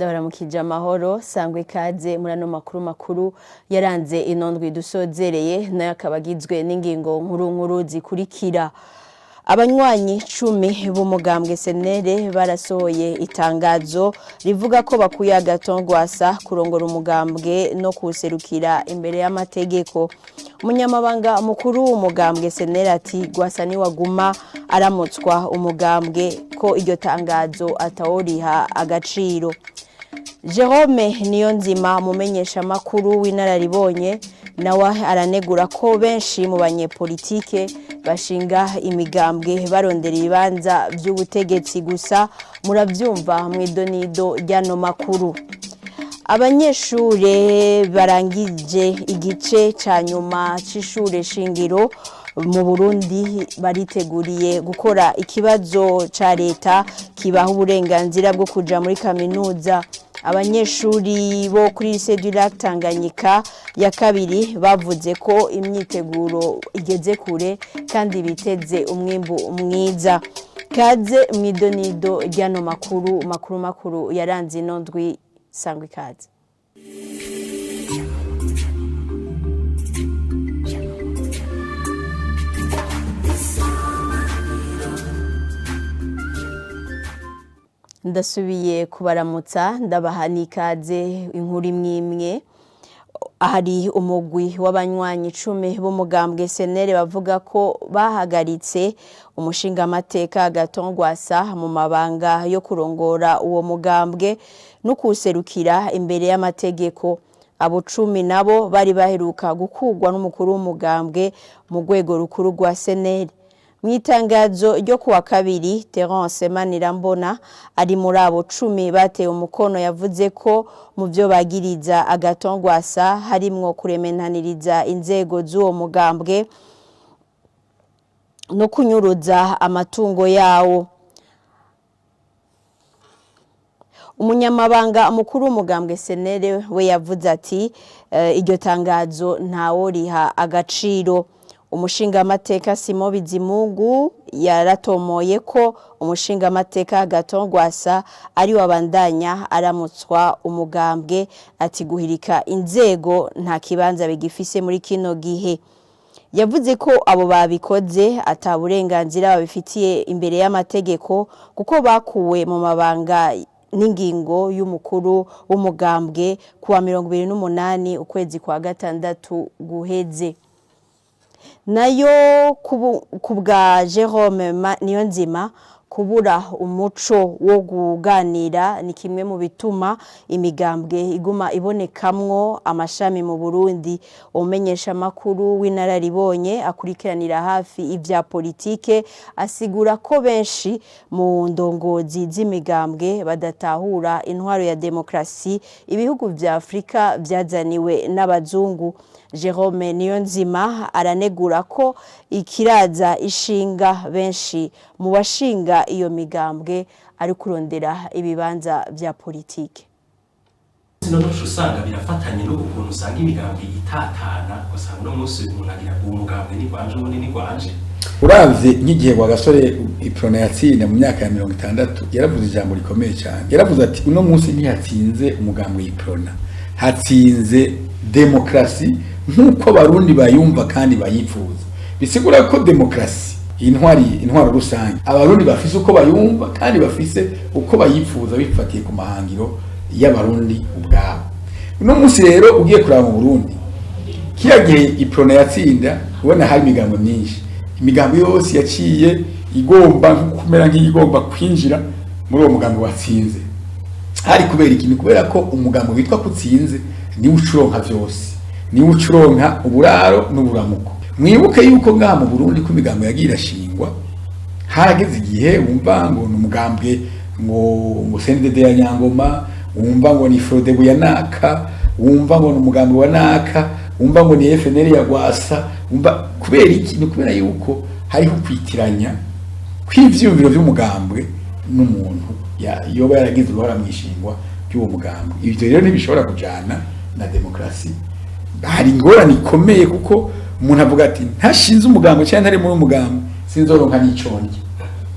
ndabaramukije amahoro sangwe ikaze muri ano makuru yaranze inondwi dusozereye nayo akaba agizwe n'ingingo nkuru zikurikira. Abanywanyi 10 b'umugambwe senere barasohoye itangazo rivuga ko bakuye agatongwasa kurongora umugambwe no kuserukira imbere y'amategeko. Umunyamabanga mukuru w'umugambwe senere ati gwasa ni waguma aramutswa umugambwe ko iryo tangazo ataworiha agaciro. Jerome Niyonzima mumenyesha makuru w'inararibonye nawe aranegura ko benshi mu banyepolitike bashinga imigambwe barondera ibibanza by'ubutegetsi gusa muravyumva mw'idonido ryano makuru. Abanyeshure barangije igice ca nyuma c'ishure shingiro mu Burundi bariteguriye gukora ikibazo ca leta kibaha uburenganzira bwo kuja muri kaminuza. Abanyeshuri bo kuri lycée du Lac Tanganyika ya kabiri bavuze ko imyiteguro igeze kure kandi biteze umwimbu mwiza. Kaze mw'idonido ryano makuru yaranze inondwi sangwe ikaze. Ndasubiye kubaramutsa ndabaha n'ikaze inkuru imwe ahari umugwi w'abanywanyi 10 b'umugambwe senere bavuga ko bahagaritse umushinga amateka Gatongwasa mu mabanga yo kurongora uwo mugambwe no kuserukira imbere y'amategeko. Abo 10 nabo bari baheruka gukugwa n'umukuru w'umugambwe mu rwego rukuru rwa senere. Mwitangazo ryo kuwa kabiri Terence Manirambona ari muri abo 10 bateye umukono yavuze ko mu byo bagiriza Agatongwasa harimwo kuremenaniriza inzego z'uwo mugambwe no kunyuruza amatungo yawo. Umunyamabanga mukuru w'umugambwe senere we yavuze ati iryo tangazo ntaworiha agaciro. Umushinga amateka Simo Bizimungu yaratomoye ko umushinga amateka Gatongwasa ari wabandanya aramutswa umugambwe ati guhirika inzego nta kibanza bigifise muri kino gihe. Yavuze ko abo babikoze ataburenganzira babifitiye imbere y'amategeko kuko bakuwe mu mabanga n'ingingo y'umukuru w'umugambwe kuwa 28 ukwezi kwa gatandatu guheze. Nayo kubwa Jerome Niyonzima kubura umuco wo kuganira ni kimwe mu bituma imigambwe iguma ibonekamwo amashami mu Burundi. Umenyesha makuru w'inararibonye akurikiranira hafi ivya politike asigura ko benshi mu ndongozi z'imigambwe badatahura intwaro ya demokrasi ibihugu vya Afrika byazaniwe n'abazungu. Jerome Niyonzima aranegura ko ikiraza ishinga benshi mu bashinga iyo migambwe ari kurondera ibibanza vya politike. None usanga birafatanye no gukuntu usanga imigambwe itatana usanga no munsi umuntu umugambwe ni kwanje ubundi ni kwanje. Uravye nk'igihe wa gasore iprona yatsinda mu myaka ya 60 yaravuze ijambo rikomeye cyane. Yaravuze ati uno munsi ntihatsinze umugambwe iprona, hatsinze demokrasi nkuko abarundi bayumva kandi bayifuza. Bisigura ko demokrasi intwaro rusange abarundi bafise uko bayumva kandi bafise uko bayifuza bifatiye ku mahangiro y'abarundi ubwabo. Uno munsi rero ugiye kuraba mu Burundi kiyagiye iprona yatsinda ubona hari imigambo myinshi. Imigambo yose yaciye igomba kumera nk'igomba kwinjira muri uwo mugambo watsinze. Hari kubera ikintu kubera ko umugambo witwa kutsinze ni ucuronka vyose. Ni ucuronka uburaro n'uburamuko. Mwibuke yuko ngaha mu Burundi ko imigambo yagira shingwa harageze igihe wumva ngo n'umugambwe ngo CNDD ya Nyangoma, wumva ngo ni Frodebu ya Naka, wumva ngo n'umugambi wa Naka, wumva ngo ni FNL ya Gwasa, wumva kubera ikintu kubera yuko hariho kwitiranya kw'ivyumviro by'umugambwe n'umuntu yoba yaragize uruhara mwishingwa by'uwo mugambwe. Ibyo rero ntibishobora kujana na demokrasi. Hari ingorane ikomeye kuko umuntu avuga ati ntashinze umugambo cyane ntari muri umugambo sinzoronka n'iconje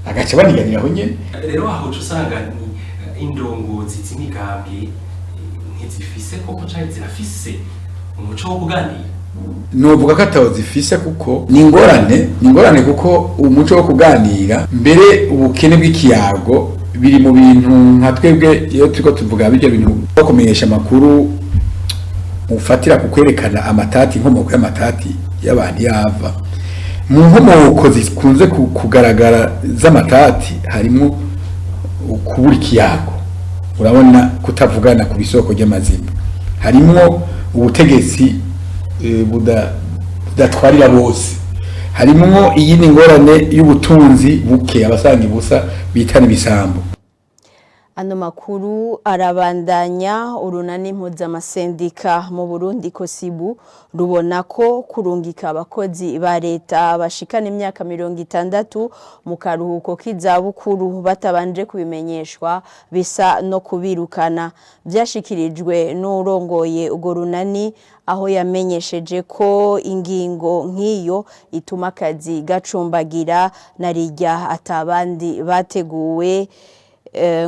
agaca baniganiraho nyene. Rero aho usanga indongozi z'imigambi ntizifise koko canke zirafise umuco wo kuganira? Novuga ko atawo zifise kuko ni ingorane kuko umuco wo kuganira mbere ubukene bw'ikiyago biri mu bintu nka twebwe iyo turiko tuvuga bijya bintu byo kumenyesha makuru ufatira ku kwerekana amatati inkomoko y'amatati y'abantu yava mu nkomoko zikunze kugaragara z'amatati harimo kubura ikiyago, urabona kutavugana ku bisoko ry'amazina, harimo ubutegetsi budatwarira bose, harimo iyi ni ingorane y'ubutunzi buke abasanga ibusa bitana ibisambo. Ano makuru arabandanya. Urunani mpuzamasendica mu Burundi Kosibu rubona ko kurungika abakozi ba leta bashikana imyaka 60 mu karuhuko k'izabukuru batabanje kubimenyeshwa bisa no kubirukana. Byashikirijwe n'urongoye ugo runani aho yamenyesheje ko ingingo nk'iyo ituma akazi gacumbagira narijya atabandi bateguwe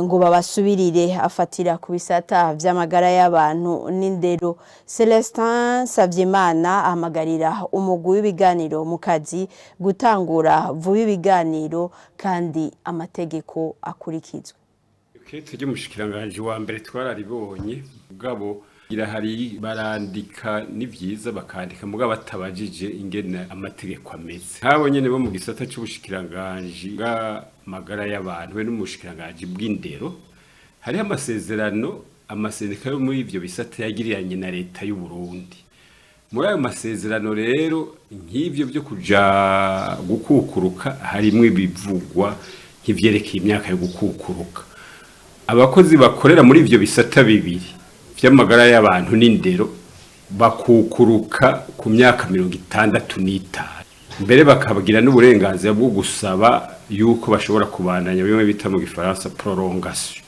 ngo babasubirire, afatira ku bisata vy'amagara y'abantu n'indero. Celestin Savyimana ahamagarira umugwi w'ibiganiro mu kazi gutangura vuba ibiganiro kandi amategeko akurikizwe. Tujye mushikiranganje wa mbere twararibonye mugabo irahari barandika ni vyiza bakandika mugabo batabajije ingene amategeko ameze. Habo nyene bo mu gisata cy'ubushikiranganje magara y'abantu we n'umushikiranganje bw'indero hari amasezerano yo muri ivyo bisata yagiriranye na leta y'u Burundi. Muri ayo masezerano rero nk'ivyo byo kuja gukukuruka harimwe bivugwa nk'ivyerekeye imyaka yo gukukuruka. Abakozi bakorera muri ivyo bisata bibiri vy'amagara y'abantu n'indero bakukuruka ku myaka 65 mbere bakabagira n'uburenganzira bwo gusaba yuko bashobora kubandanya bimwe bita mu gifaransa prolongation,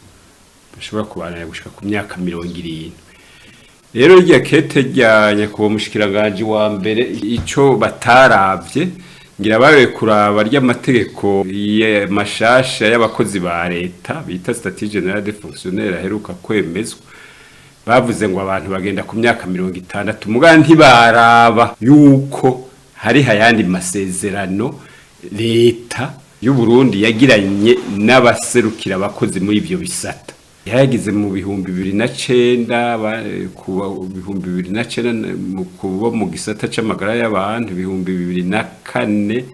bashobora kubandanya gushika ku myaka 70. Rero irya kete rya nyakubo mushikiranganje wa mbere ico bataravye ngira bawe kuraba ry'amategeko mashasha y'abakozi ba leta bita statut général des fonctionnaires aheruka kwemezwa, bavuze ngo abantu bagenda ku myaka 60 muganga ntibaraba yuko hari hayandi masezerano leta y'u Burundi yagiranye n'abaserukira abakozi muri ivyo bisata. Yagize mu bihumbi 2009 kuba 2009 kuba mu gisata c'amagara y'abantu 2004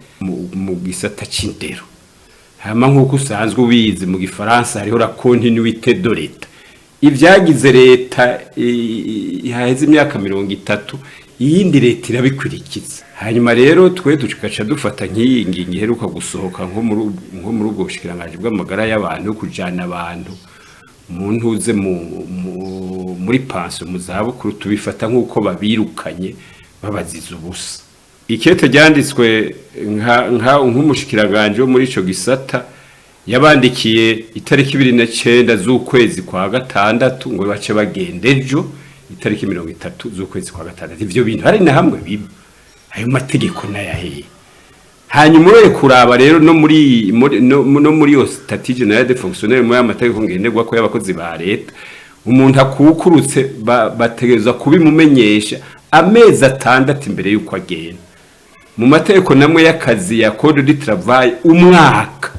mu gisata c'indero. Hama nkuko usanzwe ubizi mu gifaransa hariho la continuité de l'État. Ivyagize leta ihaheze imyaka 30 iyindi leta irabikurikiza. Hanyuma rero twe dukaca dufata nk'iyi ngingo iheruka gusohoka nko muri ubwo bushikiranganje bw'amagara y'abantu kujana abantu umuntu uze muri pension mu zabukuru tubifata nk'uko babirukanye babaziza ubusa. Ikete ryanditswe nk'umushikiranganje wo muri ico gisata yabandikiye itariki 29 z'ukwezi kwa gatandatu ngo bace bagenda ejo itariki 30 z'ukwezi kwa gatandatu. Ivyo bintu hari na hamwe biba ayo mategeko nayahe. Hanyuma ure kuraba rero no muri yo statut général des fonctionnaires mu amategeko ngenderwa ko y'abakozi ba leta umuntu akukurutse bategeza kubimumenyesha amezi 6 imbere yuko agenda. Mu mategeko namwe y'akazi ya code du travail umwaka.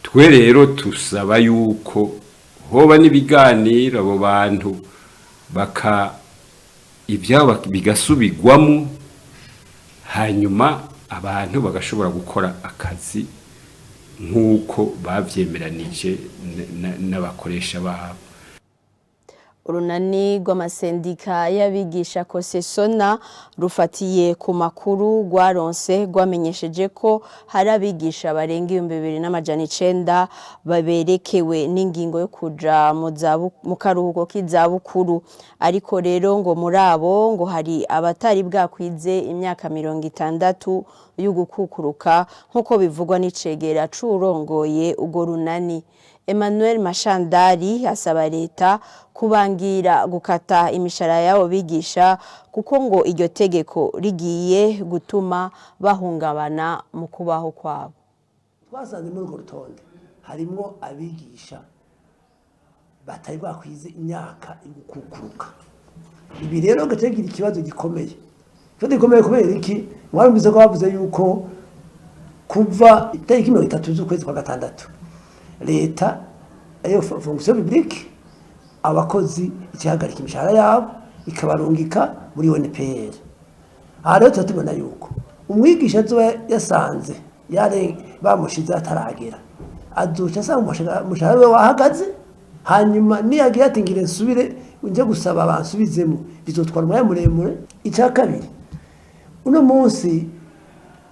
Twe rero tusaba yuko hoba nibiganiro abo bantu ivyabo bigasubigwamo hanyuma abantu bagashobora gukora akazi nk'uko bavyemeranije n'abakoresha babo. Urunani rw'amasendika y'abigisha Kosesona rufatiye ku makuru rwaronse rwamenyesheje ko hari abigisha barenga 2900 baberekewe n'ingingo yo kuja mu karuhuko k'izabukuru, ariko rero ngo muri abo ngo hari abatari bwakwize imyaka 60 y'ugukukuruka nk'uko bivugwa n'icegera c'urongoye ugo runani. Emmanuel Mashandari asaba leta kubangira gukata imishara yabo bigisha kuko ngo iryo tegeko rigiye gutuma bahungabana mu kubaho kwabo. Twasanze muri urwo rutonde harimo abigisha batari bakwize imyaka igukukuruka. Ibi rero gategira ikibazo gikomeye. Ikibazo gikomeye kubera iki? Mwarumvise ko bavuze yuko kuva itariki 30 z'ukwezi kwa gatandatu leta ayo fonction publique abakozi ikihagarika imishahara yabo ikabarungika muri UNPR. Aha rero tubona yuko umwigisha azoba yasanze yare bamushize ataragera azoca asanga umushahara we wahagaze, hanyuma niyagira ati ngire nsubire unje gusaba bansubizemo bizotwara umwanya muremure. Icya kabiri, uno munsi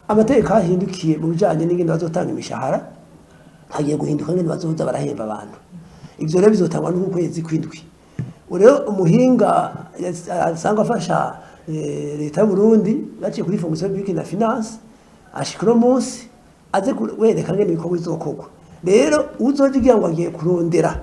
amategeko ahindukiye mu bijanye n'ingene bazotanga imishahara, hagiye guhinduka ngene bazoza barahemba abantu. Ivyo rero bizotangwa n'ukwezi kwindwi. Rero umuhinga asanga afasha leta y'u Burundi baciye kuri fonction publique na finance ashikiro munsi aze wereka ngene ibikorwa bizokorwa. Rero uzojigira ngo agiye kurondera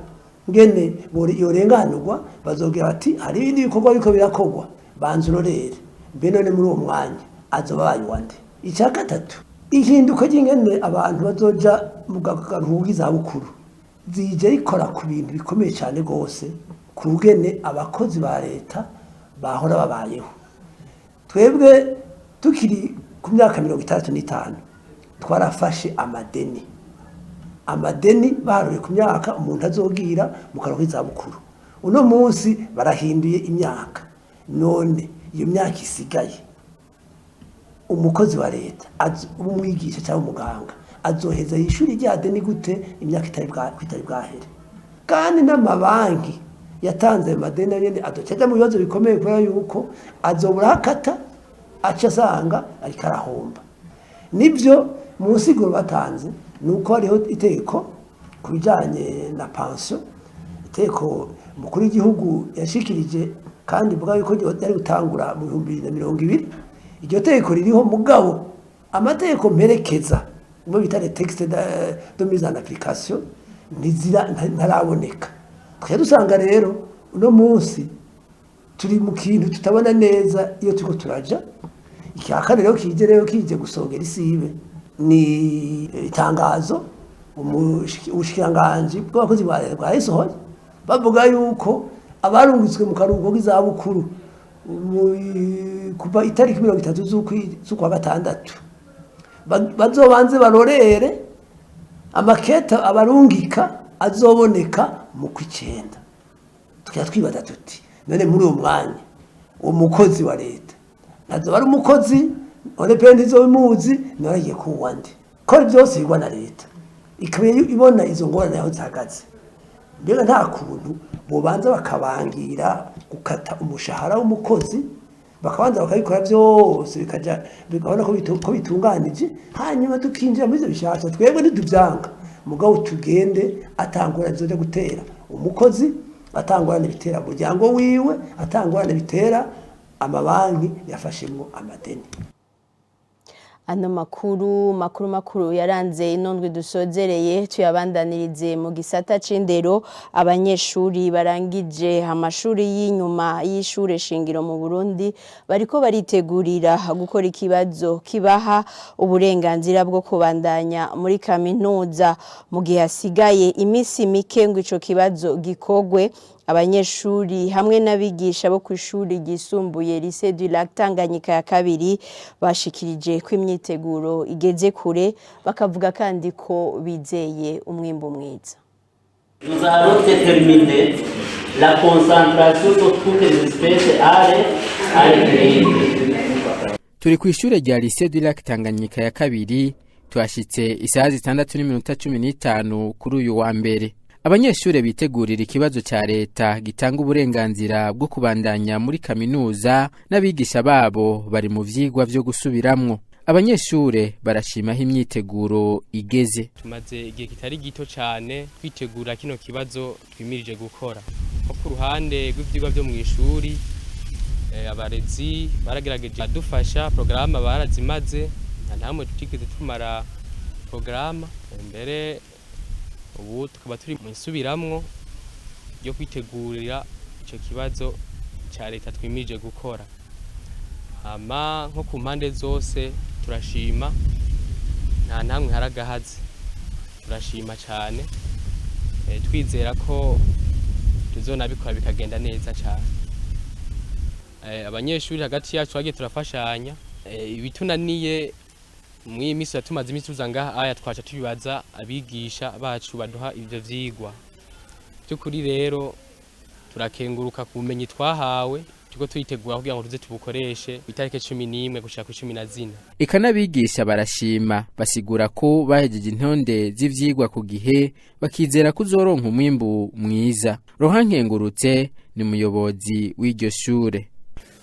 ngene yorenganurwa, bazogira bati hari ibindi bikorwa biko birakorwa banzurorere mbe none muri uwo mwanya azoba bayuwande. Icya gatatu, ihinduka ry'ingene abantu bazoja mu garuhuko izabukuru zije ikora ku bintu bikomeye cyane gose kugene abakozi ba leta bahora babayeho. Twebwe tukiri ku myaka 65 twarafashe amadeni baharuye ku myaka umuntu azogira mu karuhuko izabukuru. Uno munsi barahinduye imyaka, none iyo myaka isigaye umukozi wa leta umwigisha cyangwa umuganga azoheza yishuri rya deni gute imyaka itari bwahere? Kandi n'amabanki yatanze amadeni nyene adoceja mu bibazo bikomeye kubera yuko azobura akata aca asanga ariko arahomba. Nibyo mu nsiguro batanze nuko hariho iteko kubijanye na pension, iteko mukuru w'igihugu yashikirije kandi mvuga yuko yari gutangura mu 2020. Iryo teko ririho mugabo amategeko mperekeza ngo bitare texte de mise en application ntaraboneka. Twe dusanga rero uno munsi turi mu kintu tutabona neza iyo tuko turaja. Icyaka rero kije gusongera isibe ni itangazo ubushikiranganje bw'abakozi bwa isohoye bavuga yuko abarungitswe mu karuhuko k'izabukuru kuva itariki 30 z'ukwa gatandatu bazobanze barorere amaketa abarungika azoboneka mu kwicenda. Twibaza tuti none muri uwo mwanya umukozi wa leta nazo ari umukozi ONPR izobimuzi naragiye kuwande ko byose bigwa na leta ikabe ibona izo ngorane aho zihagaze. Mbega nta kuntu bobanza bakabangira gukata umushahara w'umukozi bakabanza bakabikora byose bikaja bigabona ko bitunganije, hanyuma tukinjira muri ivyo bishasha. Twebwe ntiduvyanga mugabo tugende atangura zoje gutera umukozi, atangurane bitera umuryango wiwe, atangurane bitera amabanki yafashemwo amadeni. Ano makuru yaranze inondwe dusozereye tuyabandanirize mu gisata c'indero. Abanyeshuri barangije amashuri y'inyuma y'ishure shingiro mu Burundi bariko baritegurira gukora ikibazo kibaha uburenganzira bwo kubandanya muri kaminuza. Mu gihe hasigaye imisi mike ngo ico kibazo gikogwe, abanyeshuri hamwe n'abigisha bo kw'ishuri ryisumbuye Lycée du Lac Tanganyika ya kabiri bashikirije ko imyiteguro igeze kure, bakavuga kandi ko bizeye umwimbo mwiza. Nous allons déterminer la concentration sur toutes les espèces Turi ku ishure rya Lycée du Lac Tanganyika ya kabiri, twashitse isaha 6:15 kuri uyu wa mbere. Abanyeshure bitegurira ikibazo ca leta gitanga uburenganzira bwo kubandanya muri kaminuza, n'abigisha babo bari mu vyigwa vyo gusubiramwo. Abanyeshure barashimaho imyiteguro igeze. Tumaze igihe kitari gito cyane kwitegura kino kibazo twimirije gukora. Ko ku ruhande rw'ivyigwa byo mu ishuri abarezi baragerageje badufasha, programa barazimaze, ntamwe tutigeze tumara programa. Mbere ubu tukaba turi mu isubiramwo yo kwitegurira ico kibazo ca leta twimirije gukora. Ama nko ku mpande zose turashima, nta ntamwe haragahaze, turashima cyane. Twizera ko tuzonabikora bikagenda neza cyane. Abanyeshuri hagati yacu bagiye turafashanya, ibitunaniye mu minsi tumaze iminsi tuzanga aya twaca tubibaza abigisha bacu baduha ivyo vyigwa. Byukuri rero turakenguruka ku bumenyi twahawe, tuko tuyitegura kugira ngo tuze tubukoreshe itarike 11 gushika ku 14. Ikanabigisha barashima, basigura ko bahejeje intonde z'ivyigwa ku gihe, bakizera kuzoronka umwimbu mwiza. Rohankengurutse ni umuyobozi w'iryo shure.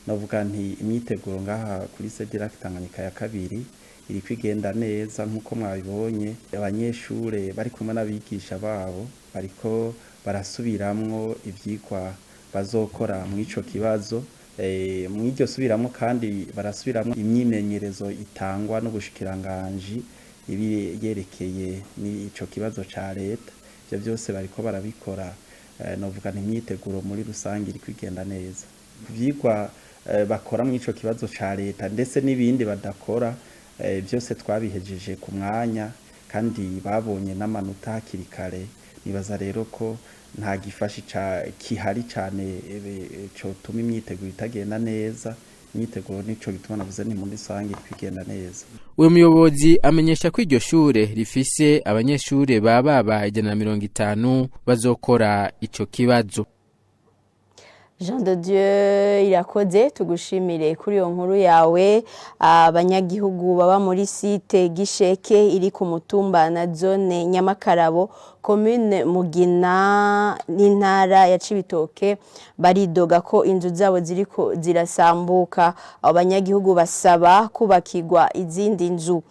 Navuga nti imyiteguro ngaha kuri Cedric Tanganyika ya kabiri iri kwigenda neza nkuko mwabibonye. Abanyeshure bari kumwe n'abigisha babo bariko barasubiramwo ivyigwa bazokora mu ico kibazo. Mu iryo subiramwo kandi barasubiramwo imyimenyerezo itangwa n'ubushikiranganje ibi yerekeye ni ico kibazo ca leta. Ivyo byose bariko barabikora. Navuga nti imyiteguro muri rusangi iri kwigenda neza. Ivyigwa bakora mu ico kibazo ca leta ndetse n'ibindi badakora byose twabihejeje ku mwanya kandi babonye n'amanota hakiri kare. Nibaza rero ko nta gifashi kihari cyane cyo tuma imyiteguro itagenda neza. Imyiteguro nico gituma navuze ni muri rusangi kwigenda neza. Uwo muyobozi amenyesha ko iryo shure rifise abanyeshure baba 150 bazokora ico kibazo. Jean de Dieu irakoze, tugushimire kuri iyo nkuru yawe. Abanyagihugu baba muri site Gisheke iri ku mutumba na zone Nyamakarabo, commune Mugina n'intara ya Cibitoke, baridoga ko inzu zabo ziriko zirasambuka. Abanyagihugu basaba kubakirwa izindi nzu.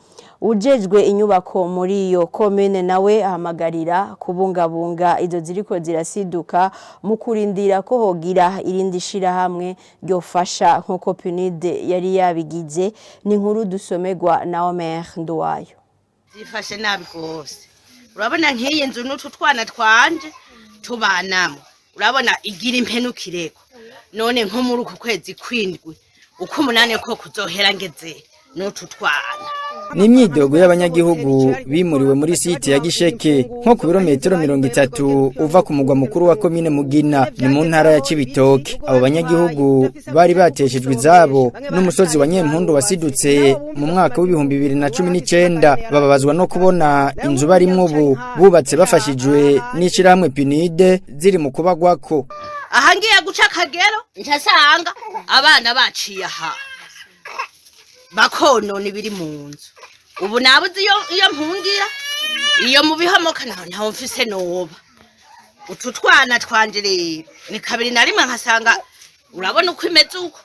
Ujejwe inyubako muri iyo commune nawe ahamagarira kubungabunga izo ziriko zirasiduka mu kurindira ko hogira irindi shirahamwe ryofasha nkuko PNUD yari yabigize. Ni nkuru dusomerwa na Omer Nduwayo. Zifashe nabi gose. Urabona nk'iyi nzu n'utu twana twanje tubanamo, urabona igira impenukireko. None nko muri uku kwezi kwindwi uko umunane ko kuzohera ngeze n'utu twana. Ni imyidogo y'abanyagihugu bimuriwe muri site ya Gisheke nko ku birometero 30 uva ku mugwa mukuru wa commune Mugina ni mu ntara ya Cibitoke. Abo banyagihugu bari bateshejwe izabo n'umusozi wa Nyempundu wasidutse mu mwaka w'2019. Bababazwa no kubona inzu barimwo ubu bubatse bafashijwe n'ishiramwe PNUD ziri mu kubagwako. Ahangiye guca Kagero ntasanga abana baciye aha bakonona ibiri mu nzu. Ubu nabuze iyo mpungira iyo mu bihomoka ntaho mfise noba. Utu twana twanje rero ni kabiri na rimwe nkasanga urabona uko imeze uko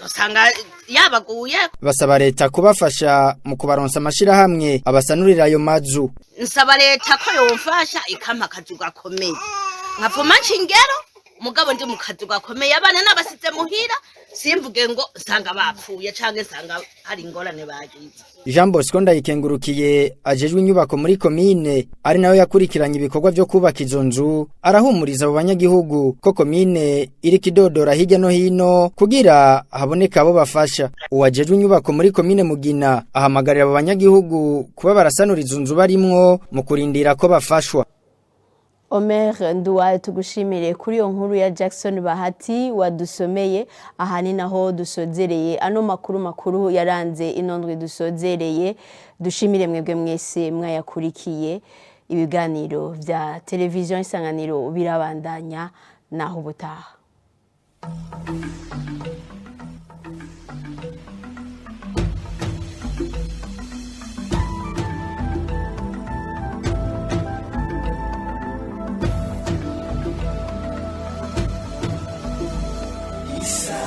dosanga yabaguye. Basaba leta kubafasha mu kubaronsa amashirahamwe abasanurira ayo mazu. Nsaba leta ko yomfasha ikampa akazu gakomeye nkavuma nshingero mugabo ndi mu kazu gakomeye abana nabasize muhira simvuge ngo sanga bapfuye canke sanga hari ingorane bagize. Jean Bosco Ndayikengurukiye ajejwe inyubako muri commune ari nayo yakurikiranye ibikorwa byo kubaka izo nzu, arahumuriza abo banyagihugu ko commune iri kidodora hirya no hino kugira haboneka abo bafasha. Uwajejwe inyubako muri commune Mugina ahamagarira abo banyagihugu kuba barasanura izo nzu barimwo mu kurindira ko bafashwa. Omer Nduwayo, tugushimire kuri iyo nkuru ya Jackson Bahati wadusomeye. Aha ni naho dusozereye ano makuru yaranze inondwe dusozereye. Dushimire mwebwe mwese mwayakurikiye. Ibiganiro vya televiziyo Isanganiro birabandanya naho ubutaha. Isa